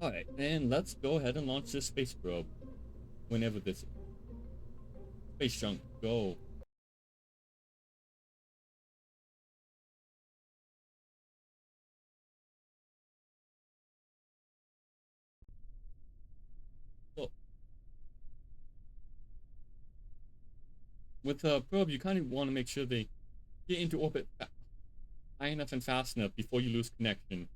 Alright, and let's go ahead and launch this space probe. Whenever this is. Space junk, go. So, with a probe, you kind of want to make sure they get into orbit high enough and fast enough before you lose connection.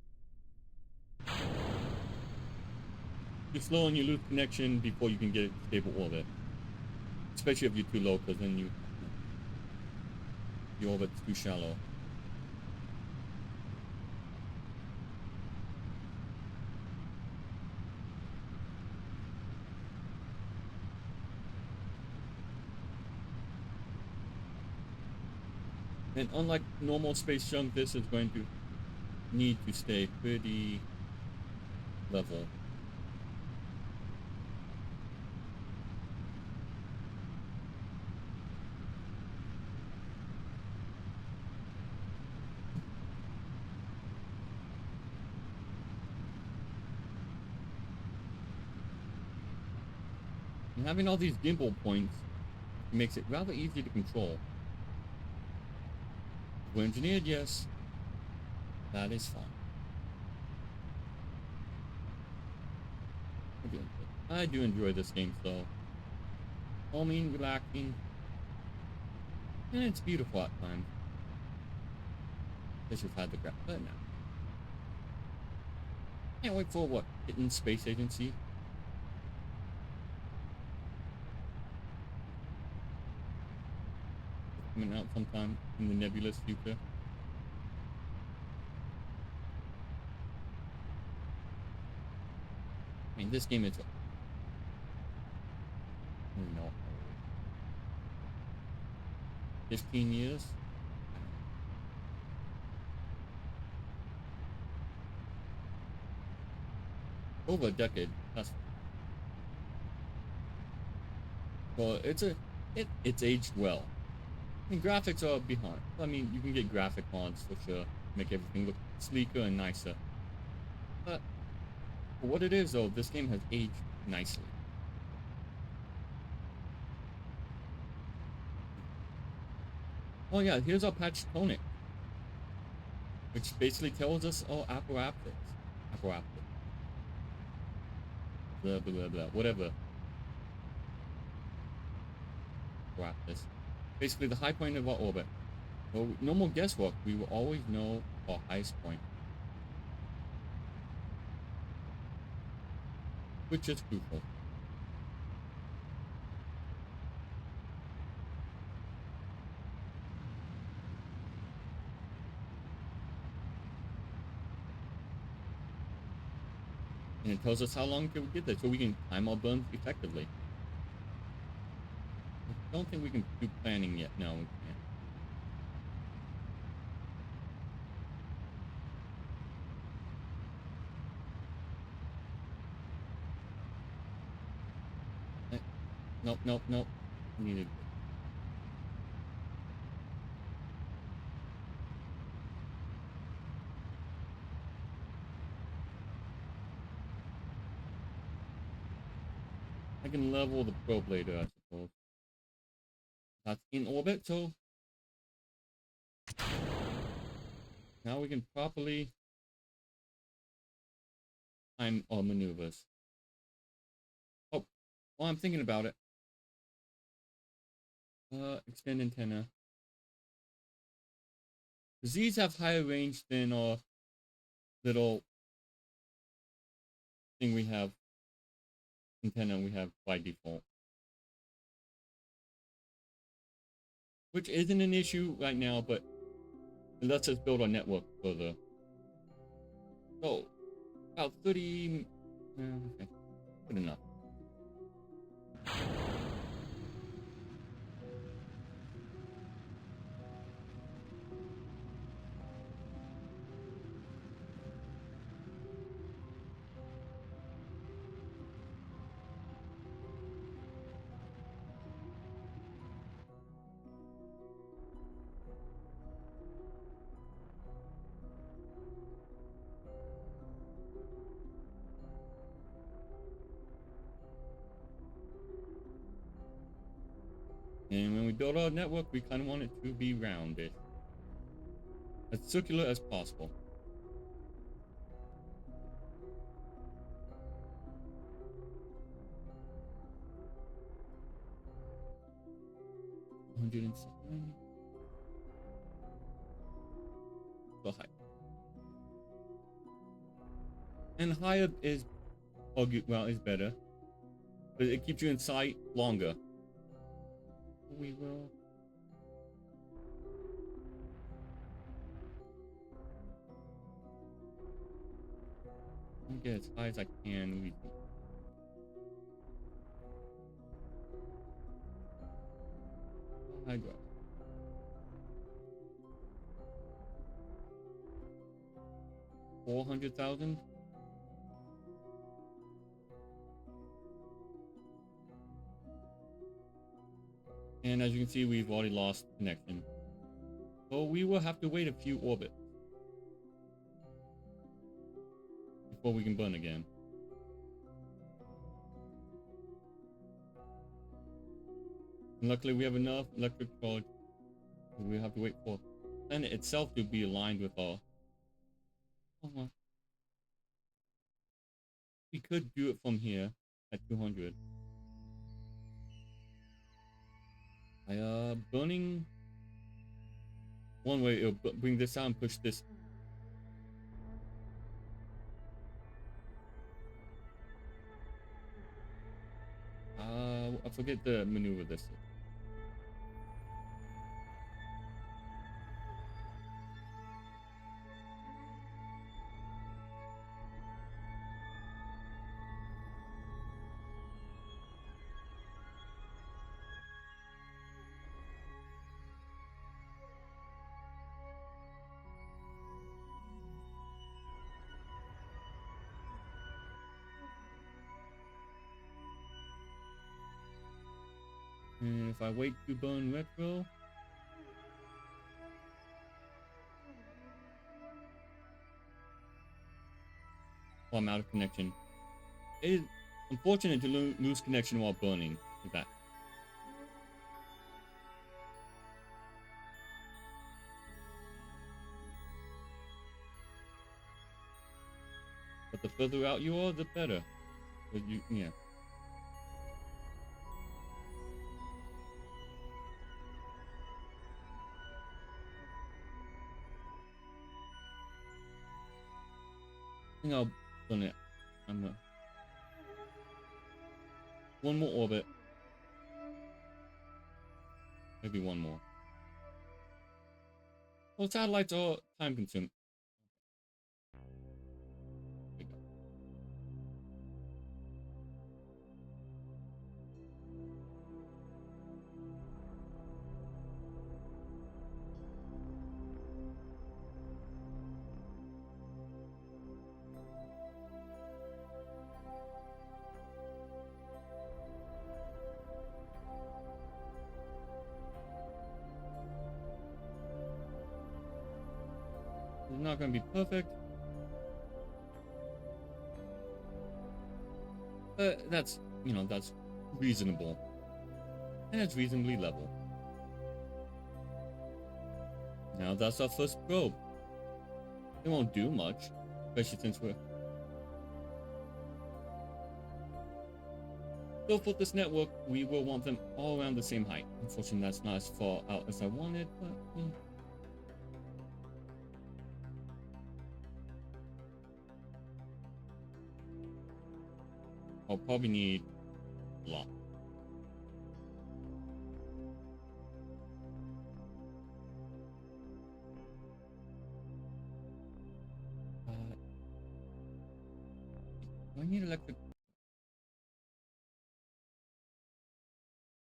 You're slow and you lose connection before you can get stable orbit. Especially if you're too low, because then your orbit's too shallow. And unlike normal space junk, this is going to need to stay pretty level. And having all these gimbal points makes it rather easy to control. We're engineered, yes. That is fine. I do enjoy this game, so calming, relaxing, and it's beautiful at times. Guess you've had the crap, but now. Can't wait for what? Hitting Space Agency? Coming out sometime in the nebulous future. I mean, this game is... no. 15 years? Over a decade. That's... well, it's aged well. I mean, graphics are behind. I mean, you can get graphic mods for sure. Make everything look sleeker and nicer. But for what it is, though, this game has aged nicely. Oh yeah, here's our patch tonic, which basically tells us, oh, apple. Blah, blah, blah, blah, whatever. Apple. Basically the high point of our orbit. Well, no more guesswork. We will always know our highest point. Which is crucial. And it tells us how long can we get there, so we can time our burns effectively. I don't think we can do planning yet. No, we can't. Nope. Needed. I can level the probe later, I suppose. That's in orbit, so now we can properly time our maneuvers. Oh, while I'm thinking about it, extend antenna. These have higher range than our little thing we have, antenna we have by default. Which isn't an issue right now, but it lets us build our network further. So, about 30... okay, good enough. And when we build our network, we kind of want it to be rounded, as circular as possible. $107. So high. And higher is, well, is better, but it keeps you in sight longer. We will. Let me get as high as I can. We can. High ground. 400,000. And as you can see, we've already lost connection. So we will have to wait a few orbits before we can burn again. And luckily we have enough electric charge. We have to wait for the planet itself to be aligned with our... We could do it from here at 200. By burning one way, it'll bring this out and push this. I forget the maneuver this is. And if I wait to burn retro, oh, I'm out of connection. It is unfortunate to lose connection while burning with that. But the further out you are, the better. But yeah. I think I'll burn it. One more orbit. Maybe one more. Well, satellites are time consuming. It's not going to be perfect. But that's, that's reasonable. And it's reasonably level. Now that's our first probe. It won't do much, especially since we're... So for this network, we will want them all around the same height. Unfortunately, that's not as far out as I wanted, but... I'll probably need a lot. Do I need electric?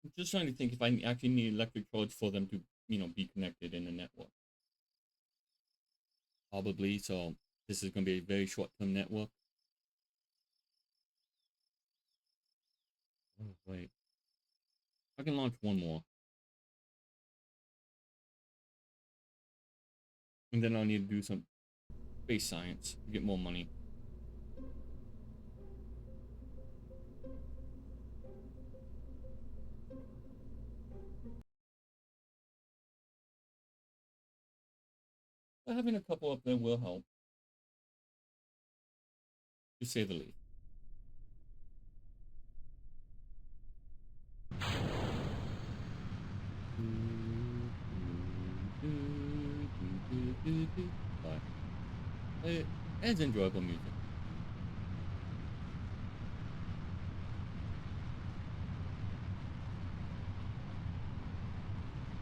I'm just trying to think if I actually need electric charge for them to, be connected in the network. Probably, so this is going to be a very short-term network. Oh, wait. I can launch one more. And then I'll need to do some space science to get more money. But having a couple up there will help, to say the least. But it's enjoyable music.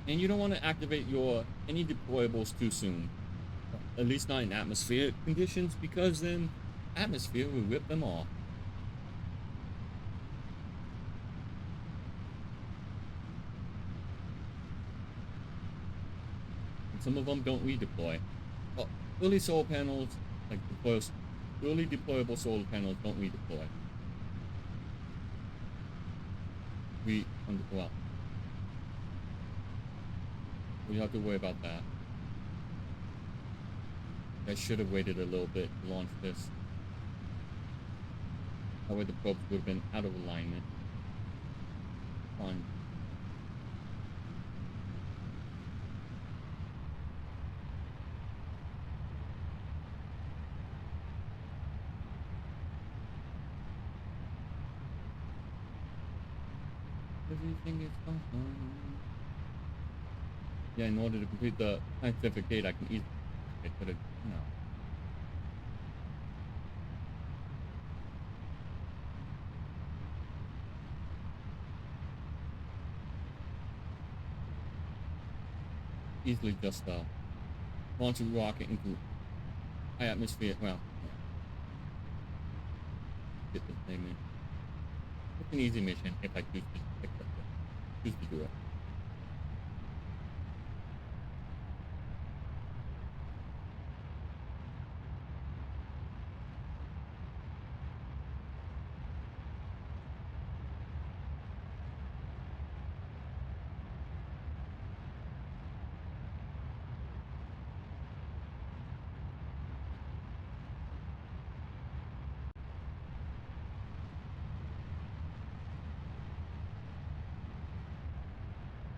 And you don't want to activate your any deployables too soon. At least not in atmospheric conditions, because then atmosphere will rip them off. And some of them don't redeploy. Well, early solar panels, like early deployable solar panels, don't redeploy. Well, we have to worry about that. I should have waited a little bit to launch this. That way the probes would have been out of alignment. Fine. Everything is fine. Yeah, in order to complete the scientific gate, I can easily put it, you know. Easily just launch a rocket into high atmosphere. Well, yeah. Get this thing in. It's an easy mission if I choose to do it.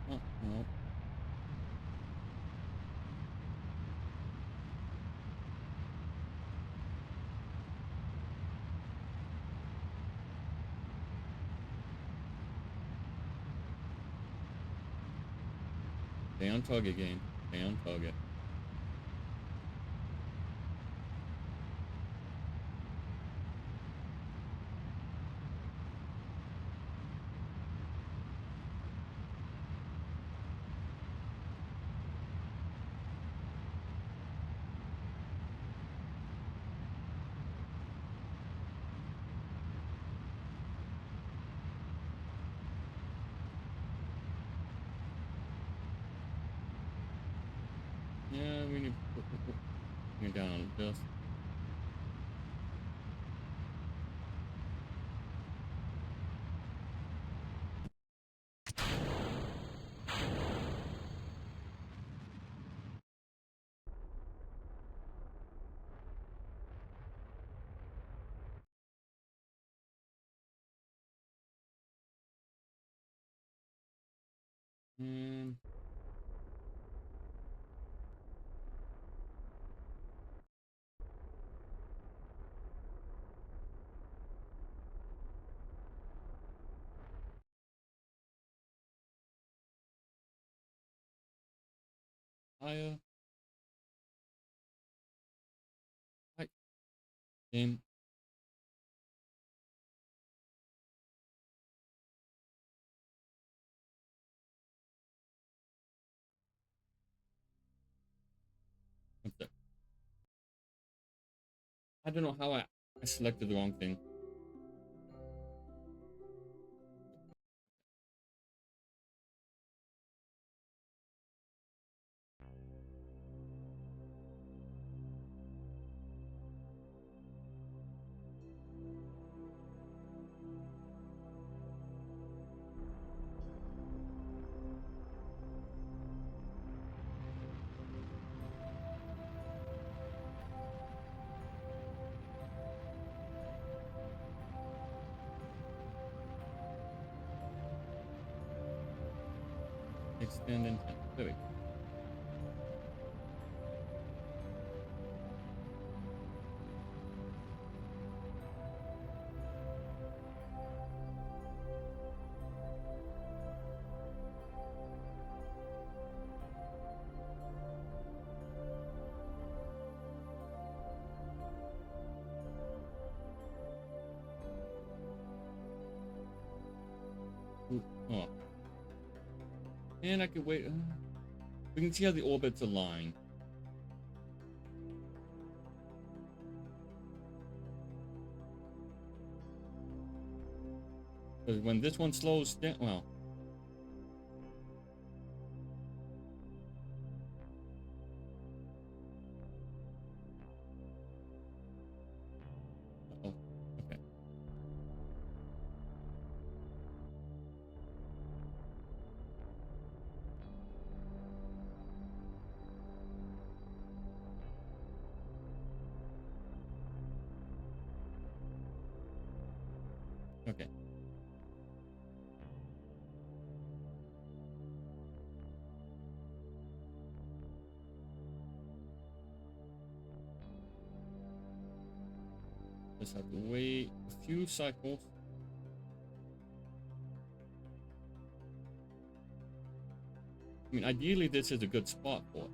Oh, no. Stay on target, game. Stay on target. Yeah, we need to bring it down just. And higher. Right. Game. What's that? I don't know how I selected the wrong thing. Extend intent. There we go. Ooh, oh. And I could wait. We can see how the orbits align. Because when this one slows down, well. Uh-oh. Okay. Okay. Just have to wait a few cycles. I mean, ideally, this is a good spot for it.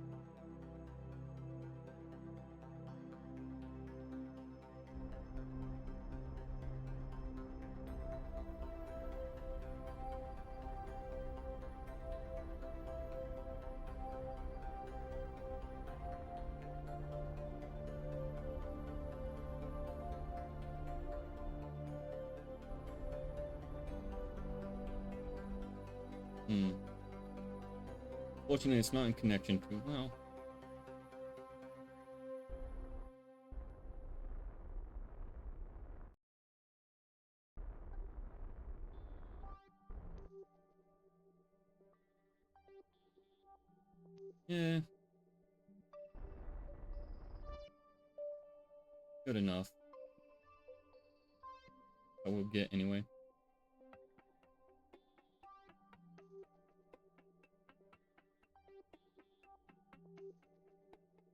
Fortunately, it's not in connection to, well. Yeah. Good enough. I will get anyway.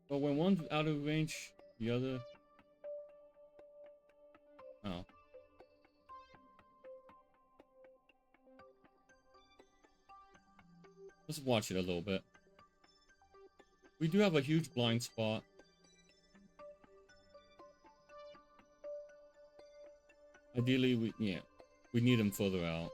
But when one's out of range, the other... Oh. Let's watch it a little bit. We do have a huge blind spot. Ideally, we need them further out.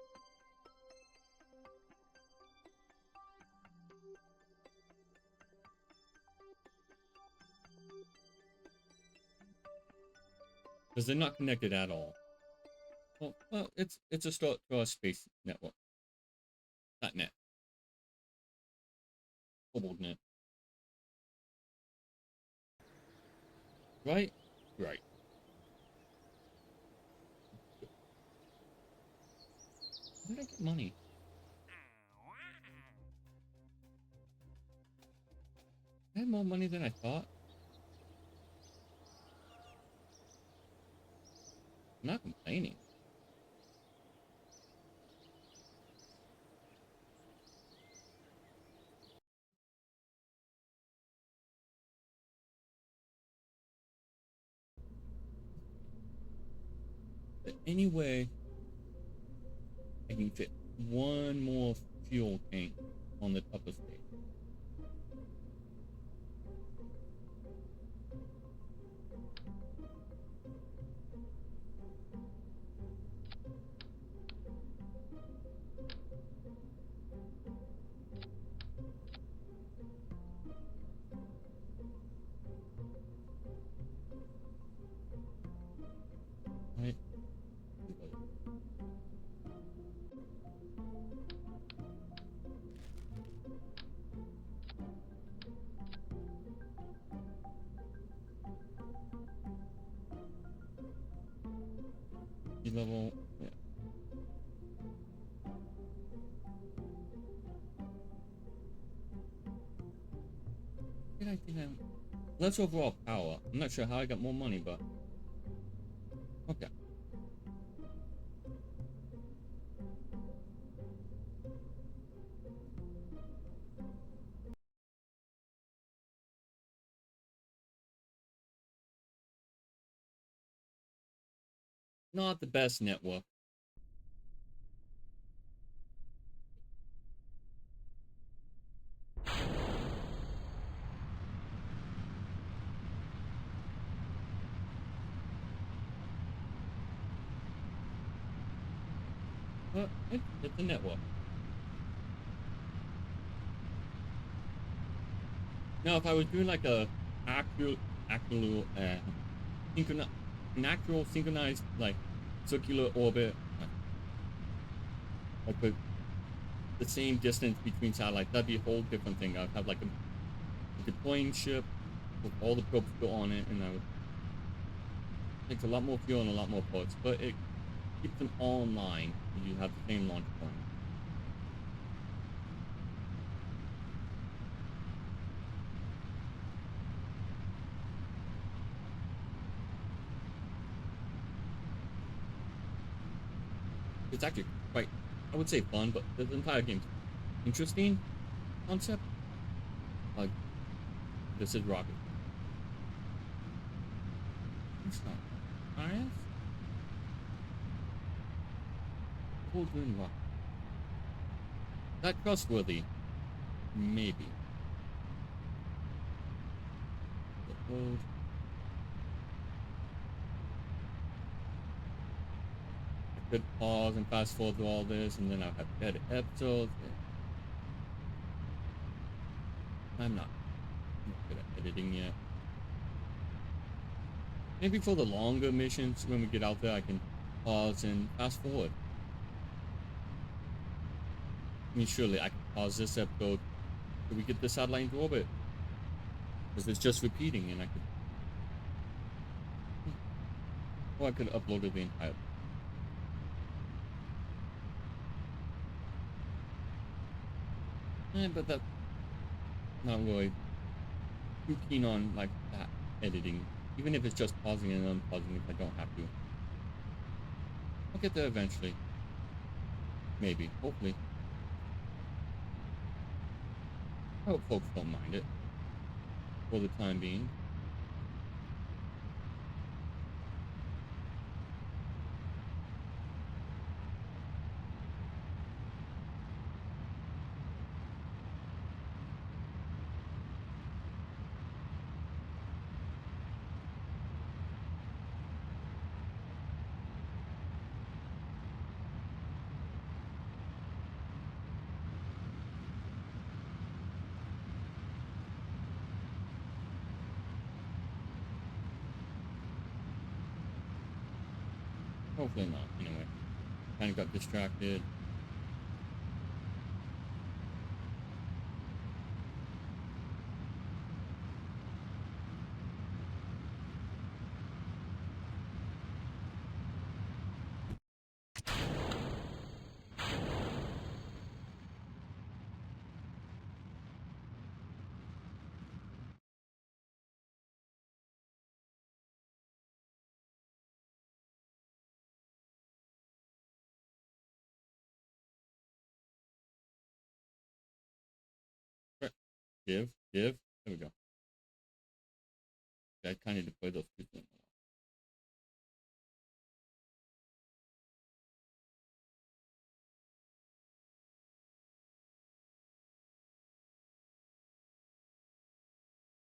Because they're not connected at all. Well, it's a start to our space network. Not net. Kobold net. Right? Right. Where did I get money? I had more money than I thought. I'm not complaining. But anyway, I can fit one more fuel tank on the upper stage. Right? Sea level, yeah. Did I think I'm... Less overall power. I'm not sure how I got more money, but... Okay. Not the best network. But it's a network. Now, if I was doing like a actual an actual synchronized like circular orbit, like with the same distance between satellites, that'd be a whole different thing. I'd have like a deploying ship with all the probes still on it, and I would take a lot more fuel and a lot more parts, but it keeps them all in line. You have the same launch point. It's actually quite, I would say, fun, but the entire game's interesting concept. Like, this is rocket. It's not science. Who's doing rocket? That trustworthy? Maybe. Suppose. I could pause and fast forward through all this, and then I'll have better episodes. I'm not good at editing yet. Maybe for the longer missions, when we get out there, I can pause and fast forward. I mean, surely I can pause this episode so we get the satellite into orbit. Because it's just repeating, and I could... Or I could upload it the entire... But that's not really too keen on, like, that editing. Even if it's just pausing and unpausing if I don't have to. I'll get there eventually. Maybe. Hopefully. I hope folks don't mind it. For the time being. Hopefully not, anyway. Kind of got distracted. Give. There we go. I kind of deploy those people.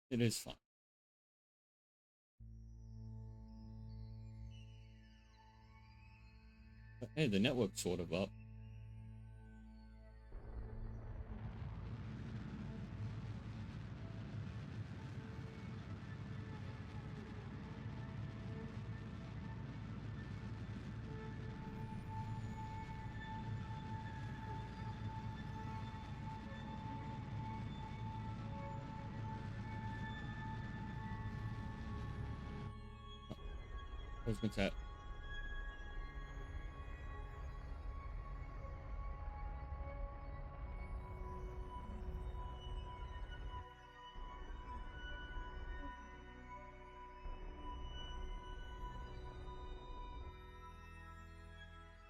It is fun. But hey, the network's sort of up. I was going to say, I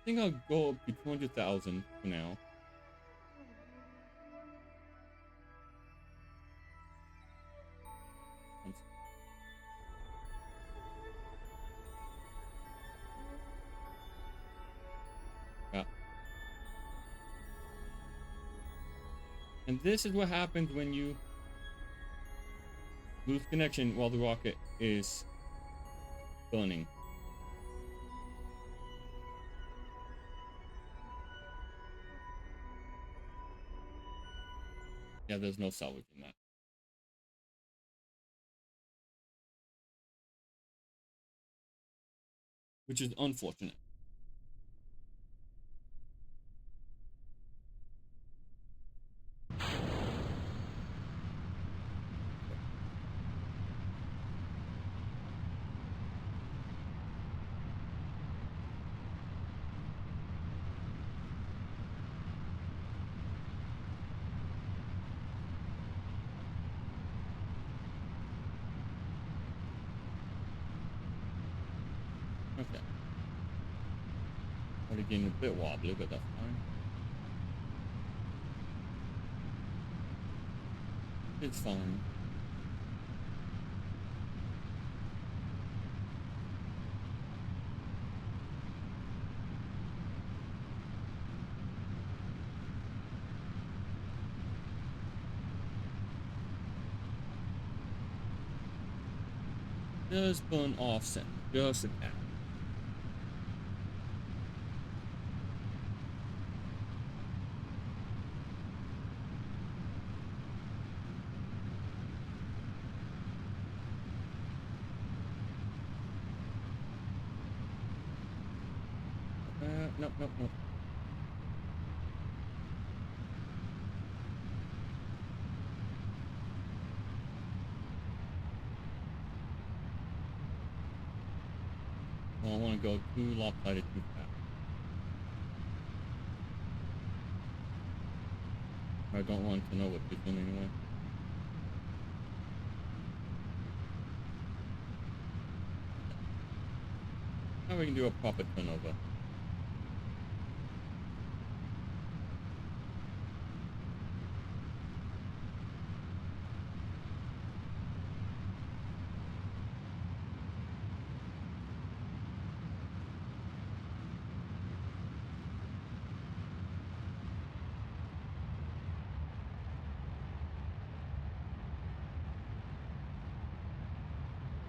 think I'll go up to 200,000 for now. Yeah. And this is what happens when you lose connection while the rocket is burning. Yeah, there's no salvaging that. Which is unfortunate. Okay. Already getting a bit wobbly, but that's fine. It's fine. Just put an offset. Just a tap. Nope, nope, nope. I don't want to go too lopsided too fast. I don't want to know what you're doing anyway. Now we can do a proper turnover.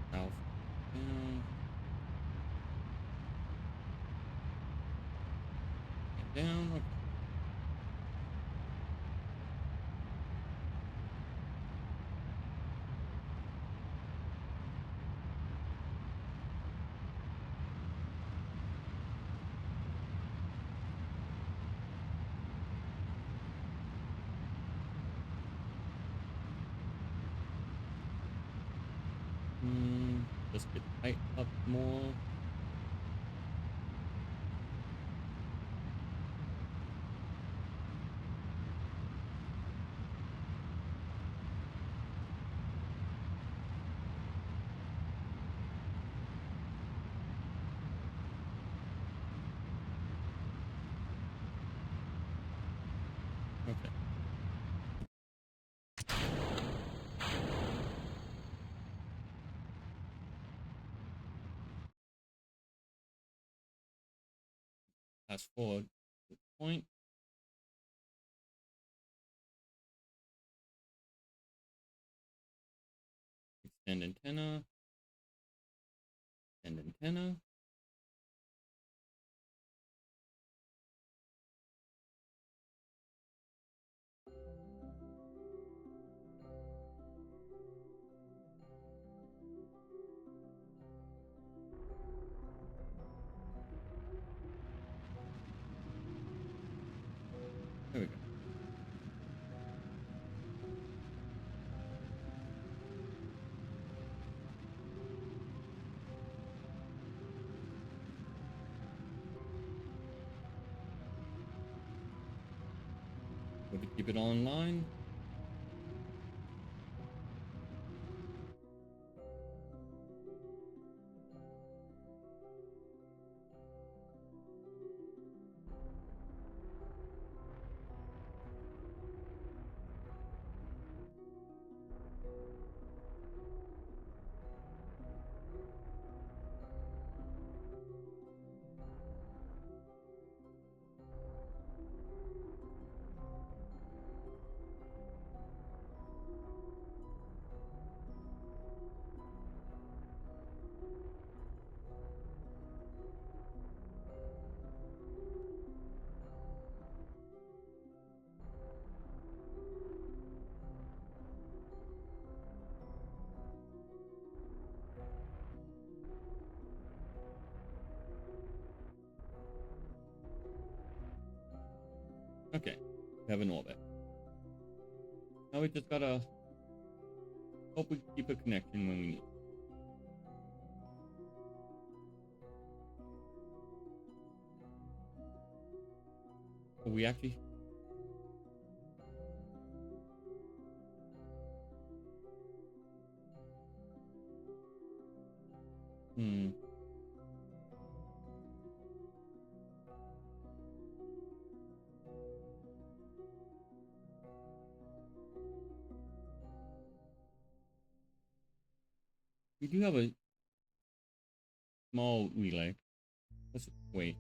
South, down, and down. Okay. Just get tight up more. Okay. Fast forward to the point. Extend antenna. Extend antenna. There we go. We'll keep it online. Okay, we have an orbit. Now we just gotta hope we keep a connection when we need. But we actually. Hmm. We do have a small relay. Let's wait.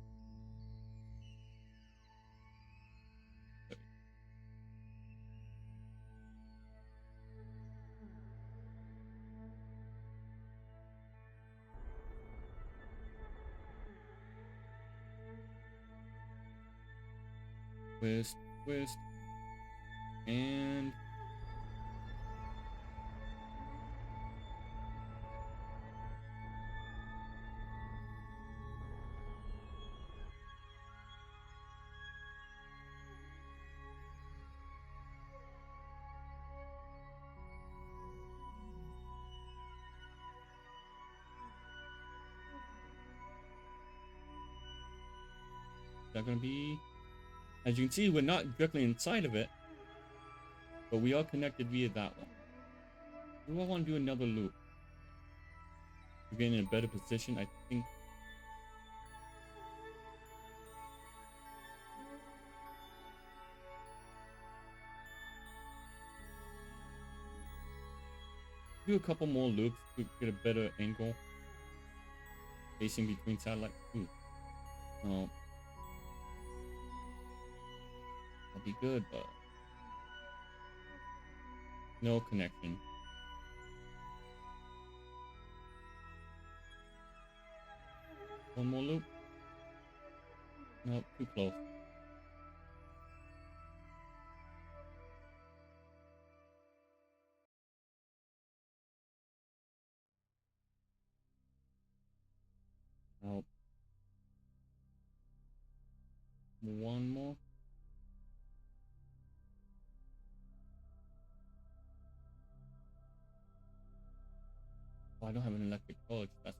Twist, twist, and is that gonna be? As you can see, we're not directly inside of it, but we are connected via that one. Do I want to do another loop? We're getting in a better position, I think. Do a couple more loops to get a better angle. Spacing between satellites. Ooh. No. That'll be good, but no connection. One more loop. Nope, too close. Nope. One more. Oh, I don't have an electric torch. That's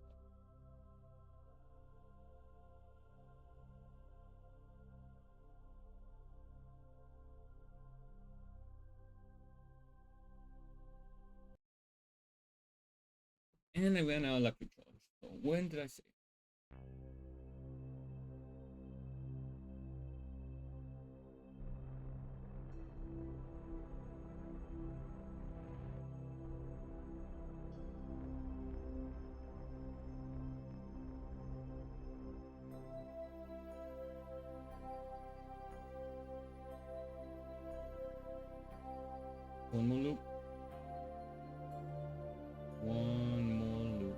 and I ran out of electric torch. So when did I say? One more loop. One more loop.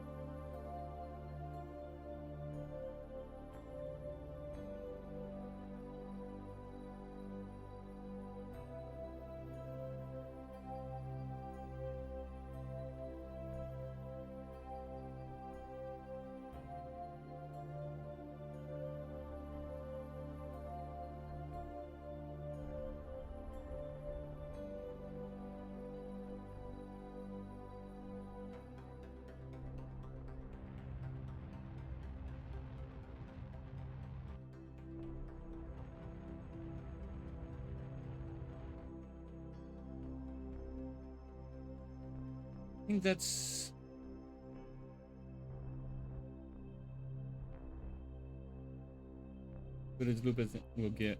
I think that's good as loop as we'll get.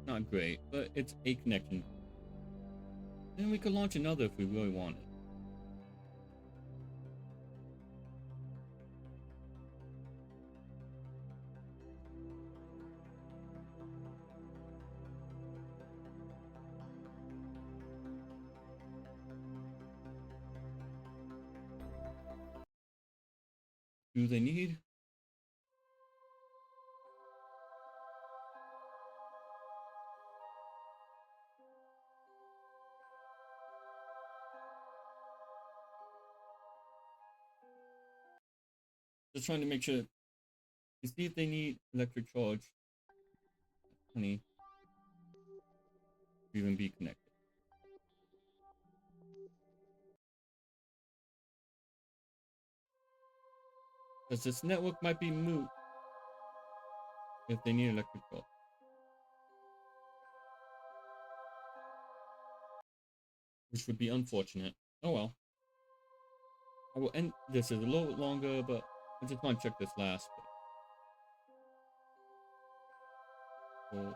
Not great, but it's a connection. Then we could launch another if we really wanted. do they need? Just trying to make sure to see if they need electric charge. Honey, to even be connected. Because this network might be moot if they need electric charge. Which would be unfortunate. Oh well. I will end this is a little longer, but I just want to check this last bit. So,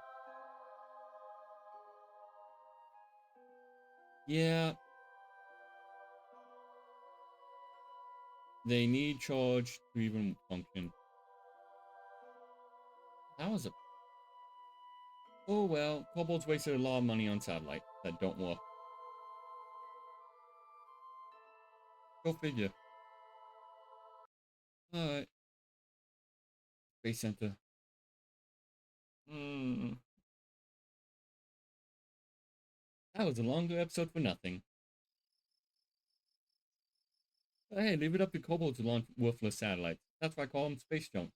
yeah, they need charge to even function. That was a... Oh well, Kobold's wasted a lot of money on satellites that don't work. Go figure. Alright. Space Center. That was a longer episode for nothing. But hey, leave it up to Kobold to launch worthless satellites. That's why I call them space junk.